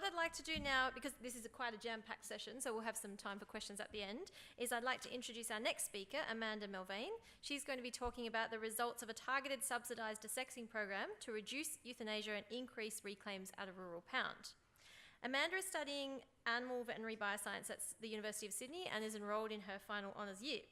what I'd like to do now, because this is quite a jam-packed session, so we'll have some time for questions at the end, is I'd like to introduce our next speaker, Amanda Melvaine. She's going to be talking about the results of a targeted subsidised desexing program to reduce euthanasia and increase reclaims at a rural pound. Amanda is studying animal veterinary bioscience at the University of Sydney and is enrolled in her final honours year.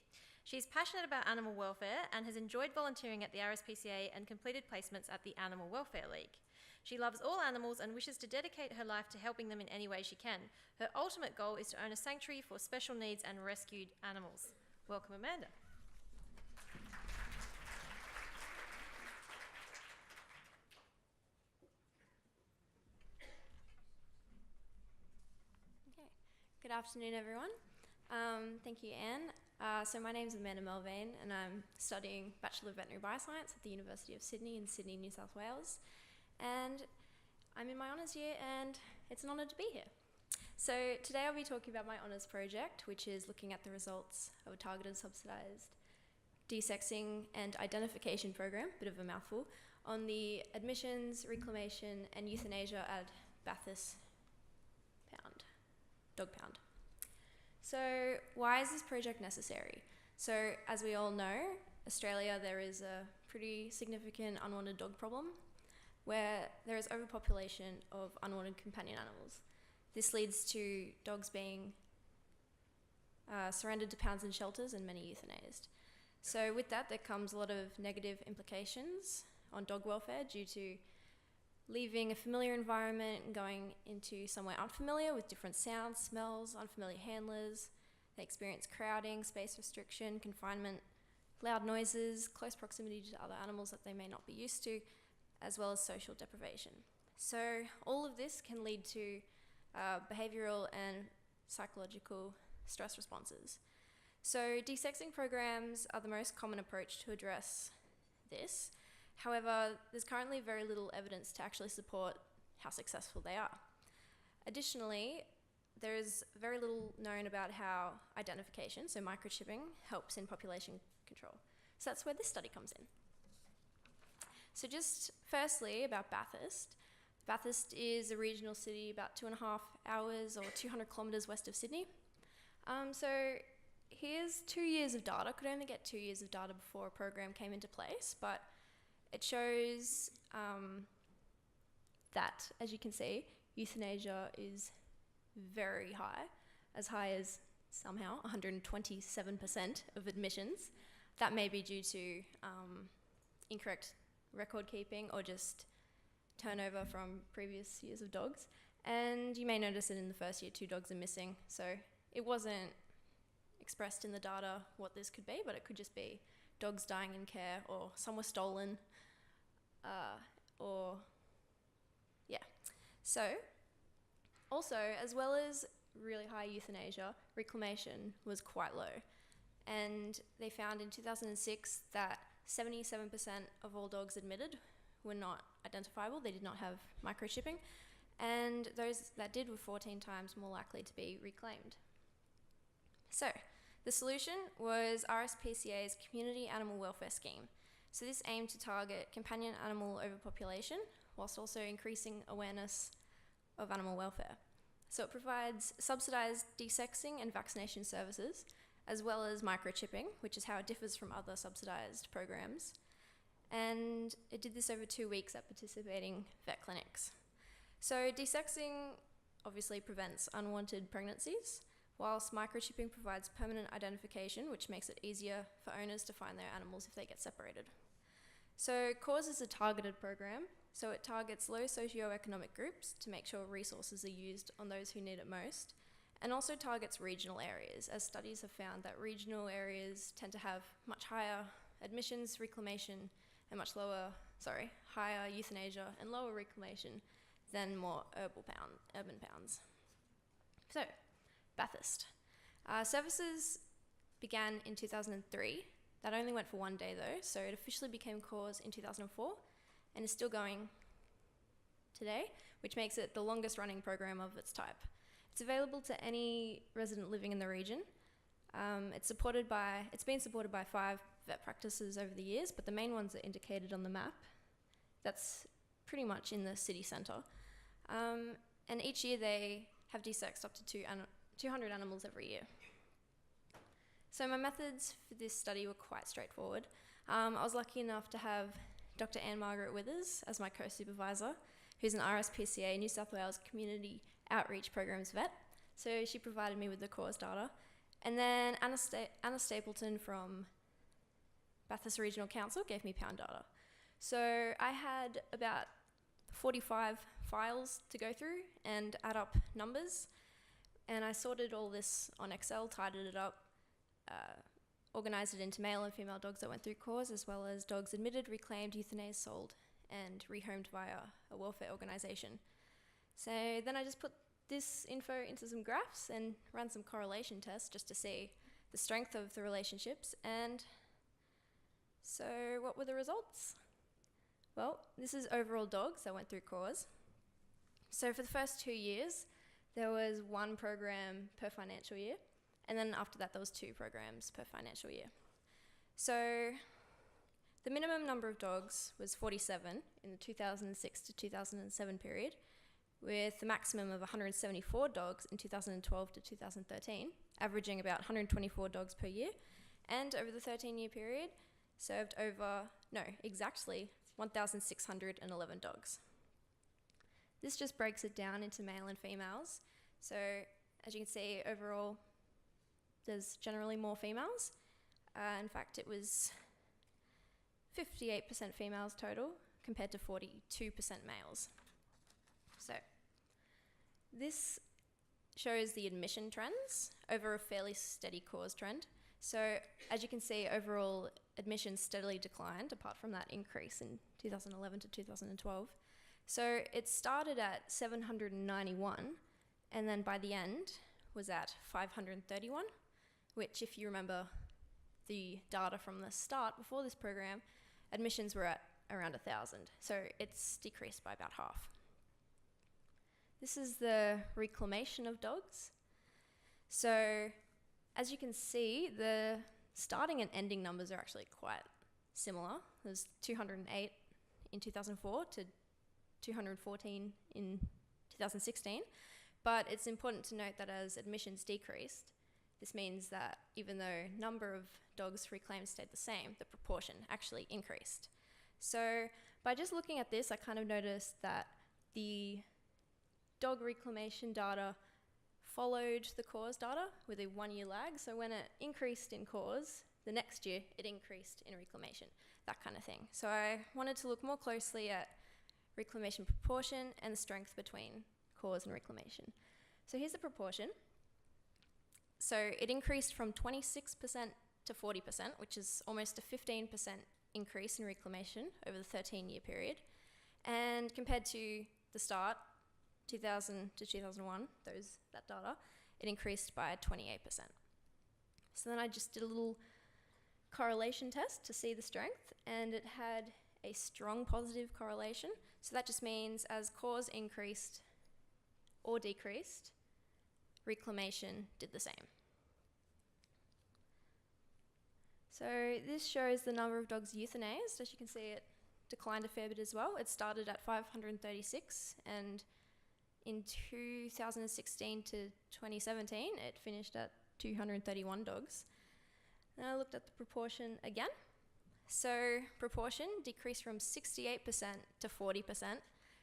She's passionate about animal welfare and has enjoyed volunteering at the RSPCA and completed placements at the Animal Welfare League. She loves all animals and wishes to dedicate her life to helping them in any way she can. Her ultimate goal is to own a sanctuary for special needs and rescued animals. Welcome, Amanda. Okay. Good afternoon, everyone. Thank you, Anne. So my name is Amanda Melvaine, and I'm studying Bachelor of Veterinary Bioscience at the University of Sydney in Sydney, New South Wales. And I'm in my honours year, and it's an honour to be here. So today I'll be talking about my honours project, which is looking at the results of a targeted subsidised desexing and identification program, bit of a mouthful, on the admissions, reclamation and euthanasia at Bathurst dog pound. So why is this project necessary? So as we all know, Australia, there is a pretty significant unwanted dog problem where there is overpopulation of unwanted companion animals. This leads to dogs being surrendered to pounds and shelters and many euthanized. So with that, there comes a lot of negative implications on dog welfare due to leaving a familiar environment and going into somewhere unfamiliar with different sounds, smells, unfamiliar handlers. They experience crowding, space restriction, confinement, loud noises, close proximity to other animals that they may not be used to, as well as social deprivation. So all of this can lead to behavioural and psychological stress responses. So desexing programs are the most common approach to address this. However, there's currently very little evidence to actually support how successful they are. Additionally, there is very little known about how identification, so microchipping, helps in population control. So that's where this study comes in. So just firstly about Bathurst. Bathurst is a regional city about 2.5 hours or 200 kilometres west of Sydney. So here's 2 years of data. Could only get 2 years of data before a program came into place, but it shows that, as you can see, euthanasia is very high as somehow 127% of admissions. That may be due to incorrect record keeping or just turnover from previous years of dogs. And you may notice that in the first year 2 dogs are missing, so it wasn't expressed in the data what this could be, but it could just be dogs dying in care, or some were stolen, So also, as well as really high euthanasia, reclamation was quite low. And they found in 2006 that 77% of all dogs admitted were not identifiable. They did not have microchipping. And those that did were 14 times more likely to be reclaimed. So the solution was RSPCA's Community Animal Welfare Scheme. So this aimed to target companion animal overpopulation whilst also increasing awareness of animal welfare. So it provides subsidised desexing and vaccination services, as well as microchipping, which is how it differs from other subsidised programs. And it did this over 2 weeks at participating vet clinics. So desexing obviously prevents unwanted pregnancies, whilst microchipping provides permanent identification, which makes it easier for owners to find their animals if they get separated. So CAUSE is a targeted program, so it targets low socioeconomic groups to make sure resources are used on those who need it most, and also targets regional areas, as studies have found that regional areas tend to have much higher admissions, reclamation, and higher euthanasia and lower reclamation than more urban pounds. So, Bathurst. Services began in 2003. That only went for 1 day though, so it officially became CAUSE in 2004 and is still going today, which makes it the longest running program of its type. It's available to any resident living in the region. It's been supported by 5 vet practices over the years, but the main ones are indicated on the map. That's pretty much in the city centre. And each year they have desexed up to 200 animals every year. So my methods for this study were quite straightforward. I was lucky enough to have Dr. Anne Margaret Withers as my co-supervisor, who's an RSPCA New South Wales Community Outreach Programs vet. So she provided me with the cause data. And then Anna Stapleton from Bathurst Regional Council gave me pound data. So I had about 45 files to go through and add up numbers. And I sorted all this on Excel, tidied it up, organised it into male and female dogs that went through cause, as well as dogs admitted, reclaimed, euthanized, sold, and rehomed via a welfare organisation. So then I just put this info into some graphs and ran some correlation tests just to see the strength of the relationships. And so what were the results? Well, this is overall dogs that went through cause. So for the first 2 years, there was one program per financial year. And then after that, there was 2 programs per financial year. So the minimum number of dogs was 47 in the 2006 to 2007 period, with the maximum of 174 dogs in 2012 to 2013, averaging about 124 dogs per year. And over the 13-year period, served exactly 1,611 dogs. This just breaks it down into male and females. So as you can see, overall, there's generally more females. In fact, it was 58% females total compared to 42% males. So this shows the admission trends over a fairly steady cause trend. So as you can see, overall admissions steadily declined apart from that increase in 2011 to 2012. So it started at 791 and then by the end was at 531, which if you remember the data from the start before this program, admissions were at around 1,000. So it's decreased by about half. This is the reclamation of dogs. So as you can see, the starting and ending numbers are actually quite similar. There's 208 in 2004 to 214 in 2016. But it's important to note that as admissions decreased, this means that even though number of dogs reclaimed stayed the same, the proportion actually increased. So by just looking at this, I kind of noticed that the dog reclamation data followed the cause data with a 1-year lag. So when it increased in cause, the next year it increased in reclamation, that kind of thing. So I wanted to look more closely at reclamation proportion and the strength between cause and reclamation. So here's the proportion. So it increased from 26% to 40%, which is almost a 15% increase in reclamation over the 13-year period. And compared to the start, 2000 to 2001, that data, it increased by 28%. So then I just did a little correlation test to see the strength, and it had a strong positive correlation. So that just means as cause increased or decreased, reclamation did the same. So this shows the number of dogs euthanized. As you can see, it declined a fair bit as well. It started at 536, and in 2016 to 2017, it finished at 231 dogs. Then I looked at the proportion again. So proportion decreased from 68% to 40%.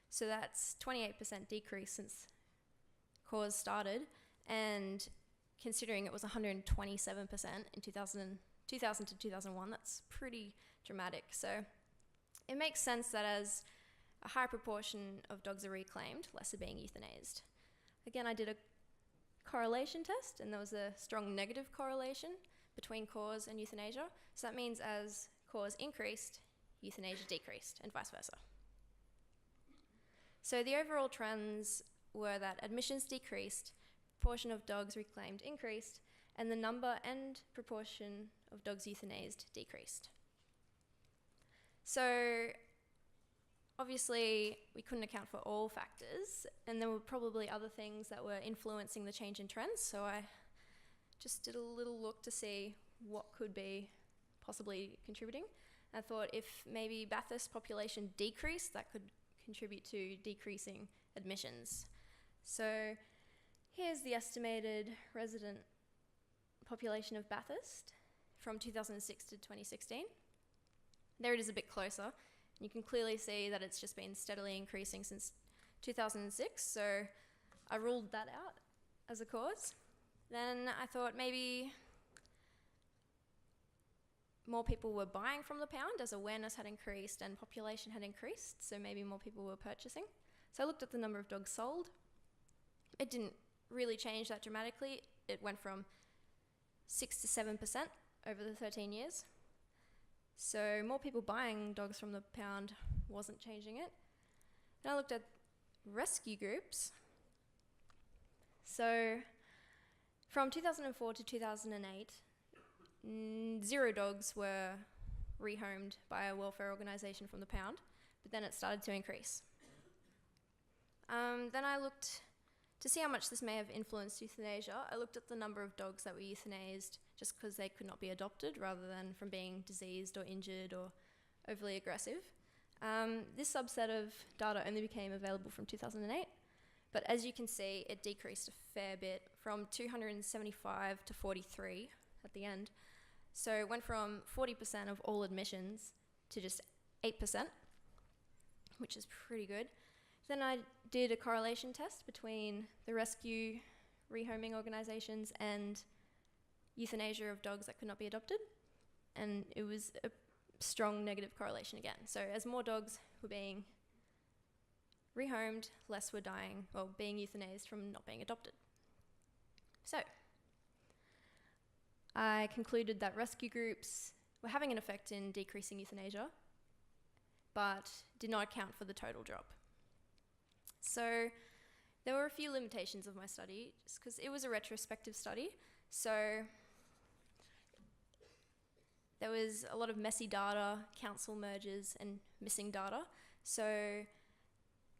So that's 28% decrease since cause started. And considering it was 127% in 2000 to 2001, that's pretty dramatic. So it makes sense that as a high proportion of dogs are reclaimed, less are being euthanized. Again, I did a correlation test, and there was a strong negative correlation between cause and euthanasia. So that means as cause increased, euthanasia decreased, and vice versa. So the overall trends were that admissions decreased, proportion of dogs reclaimed increased, and the number and proportion of dogs euthanized decreased. So obviously, we couldn't account for all factors, and there were probably other things that were influencing the change in trends, so I just did a little look to see what could be possibly contributing. I thought if maybe Bathurst population decreased, that could contribute to decreasing admissions. So here's the estimated resident population of Bathurst from 2006 to 2016. There it is a bit closer. And you can clearly see that it's just been steadily increasing since 2006, so I ruled that out as a cause. Then I thought maybe more people were buying from the pound as awareness had increased and population had increased, so maybe more people were purchasing. So I looked at the number of dogs sold. It didn't really change that dramatically. It went from 6 to 7% over the 13 years. So more people buying dogs from the pound wasn't changing it. Then I looked at rescue groups. So from 2004 to 2008, 0 dogs were rehomed by a welfare organisation from the pound, but then it started to increase. Then I looked to see how much this may have influenced euthanasia. I looked at the number of dogs that were euthanized just because they could not be adopted rather than from being diseased or injured or overly aggressive. This subset of data only became available from 2008, but as you can see, it decreased a fair bit from 275 to 43 at the end. So it went from 40% of all admissions to just 8%, which is pretty good. Then I did a correlation test between the rescue rehoming organisations and euthanasia of dogs that could not be adopted, and it was a strong negative correlation again. So as more dogs were being rehomed, less were dying or being euthanized from not being adopted. So I concluded that rescue groups were having an effect in decreasing euthanasia, but did not account for the total drop. So there were a few limitations of my study, just because it was a retrospective study. So there was a lot of messy data, council mergers, and missing data. So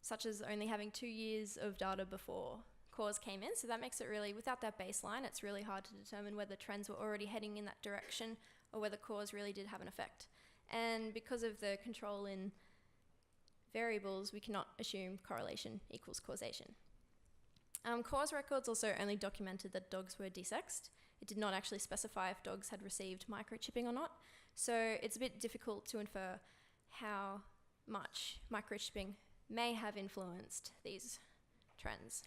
such as only having 2 years of data before cause came in. So that makes it really, without that baseline, it's really hard to determine whether trends were already heading in that direction or whether cause really did have an effect. And because of the control in variables, we cannot assume correlation equals causation. Cause records also only documented that dogs were desexed. It did not actually specify if dogs had received microchipping or not. So it's a bit difficult to infer how much microchipping may have influenced these trends.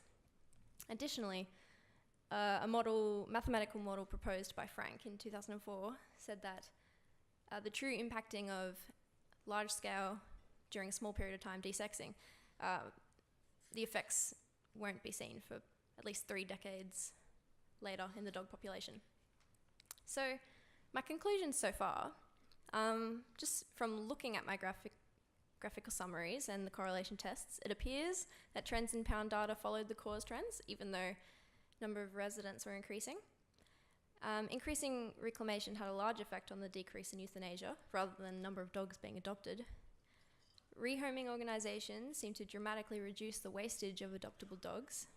Additionally, a mathematical model proposed by Frank in 2004 said that the true impacting of large scale during a small period of time desexing, the effects won't be seen for at least 3 decades later in the dog population. So my conclusions so far, just from looking at my graphical summaries and the correlation tests, it appears that trends in pound data followed the cause trends, even though number of residents were increasing. Increasing reclamation had a large effect on the decrease in euthanasia, rather than number of dogs being adopted. Rehoming organisations seem to dramatically reduce the wastage of adoptable dogs.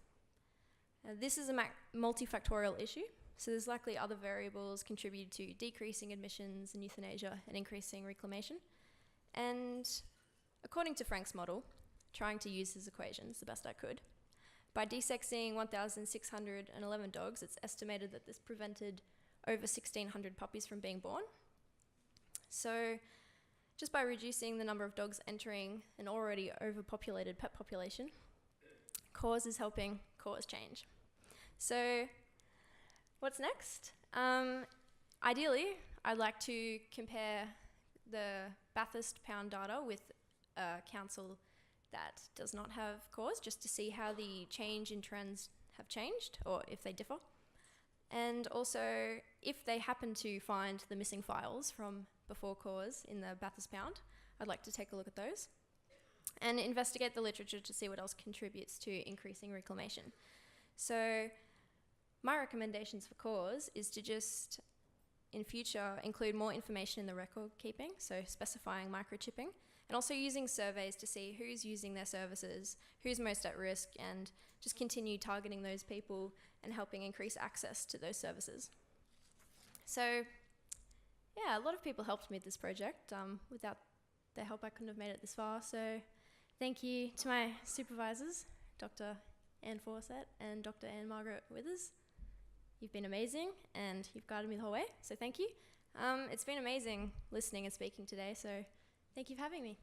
This is a multifactorial issue, so there's likely other variables contributed to decreasing admissions in euthanasia and increasing reclamation. And according to Frank's model, trying to use his equations the best I could, by desexing 1,611 dogs, it's estimated that this prevented over 1,600 puppies from being born. So just by reducing the number of dogs entering an already overpopulated pet population, cause is helping cause change. So what's next? Ideally, I'd like to compare the Bathurst pound data with a council that does not have cause, just to see how the change in trends have changed, or if they differ. And also, if they happen to find the missing files from before cause in the Bathurst pound, I'd like to take a look at those and investigate the literature to see what else contributes to increasing reclamation. So my recommendations for cause is to just, in future, include more information in the record keeping, so specifying microchipping, and also using surveys to see who's using their services, who's most at risk, and just continue targeting those people and helping increase access to those services. So yeah, a lot of people helped me with this project. Without their help, I couldn't have made it this far. So thank you to my supervisors, Dr. Anne Fawcett and Dr. Anne Margaret Withers. You've been amazing and you've guided me the whole way, so thank you. It's been amazing listening and speaking today, so thank you for having me.